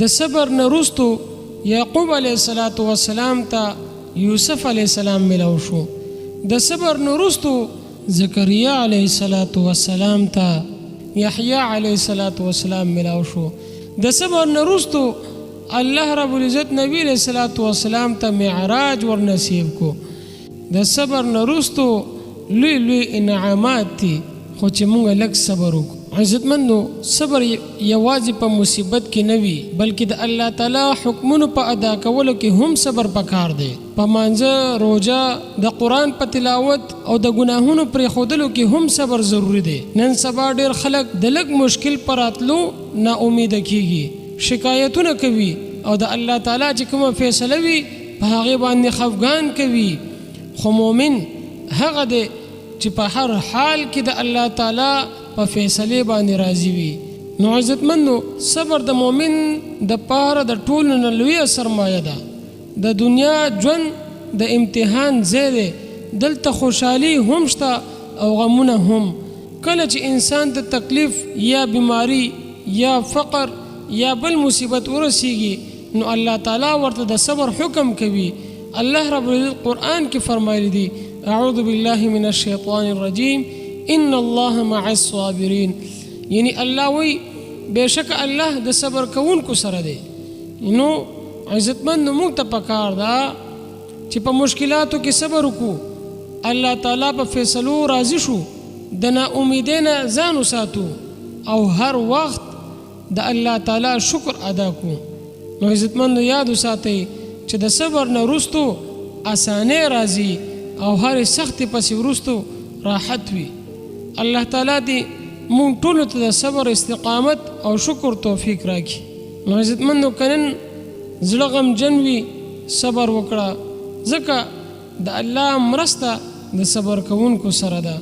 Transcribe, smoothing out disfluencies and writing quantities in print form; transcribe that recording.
د صبر نه وروستو یعقوب علیه السلام ته یوسف علیه السلام ملو شو. د صبر نه وروستو زکریا علیه السلام ته یحیی علیه السلام ملو شو. د صبر نه وروستو الله رب العزت نبی علیه السلام ته معراج ورنصیب کو. د صبر نه وروستو لوی لوی انعامات دي، خو چې مونږ لږ صبر وکړو. عزتمندو، صبر یوازې په مصیبت کې نه وي، بلکې د الله تعالی حکمونو په ادا کولو کې هم صبر پکار دی. په مانځه، روژه، د قرآن په تلاوت او د ګناهونو پرېښودلو کې هم صبر ضروری دی. نن سبا ډېر خلک د لږ مشکل پر راتلو نا امیده کېږي، شکایتونه کوي او د الله تعالی چې کومه فیصله وي په هغې باندې خفګان کوي. خو مؤمن هغه دی چې په هر حال کې د الله تعالی په فیصله باندې راضي وي. نو عزتمندو، صبر د مؤمن د پاره د ټولو نه لویه سرمایه ده. د دنیا ژوند د امتحان ځای دی، دلته خوشحالي هم شته او غمونه هم. کله چې انسان ته تکلیف یا بیماری یا فقر یا بل مصیبت ورسیږي، نو الله تعالی ورته د صبر حکم کوي. الله رب العزت قرآن کې فرمایلی دی: اعوذ بالله من الشیطان الرجیم ان الله مع الصابرین. یعنی الله وی بېشک الله د صبر کوونکو سره دی. نو عزتمند موږ ته پکار ده چې په مشکلاتو کې صبر وکړو، الله تعالی په فیصلو راضي شو، د نا امیدۍ نه ځان وساتو او هر وخت د الله تعالی شکر ادا کړو. نو عزتمند یاد وساتئ چې د صبر نه وروستو اسانۍ راځي او هر سختۍ پسې وروستو راحت وي. الله تعالی دې مونږ ټولو ته د صبر، استقامت او شکر توفیق راکړي. نو عزتمندو، که نن زړه غمجن وي صبر وکړه، ځکه د الله مرسته د صبر کوونکو سره ده.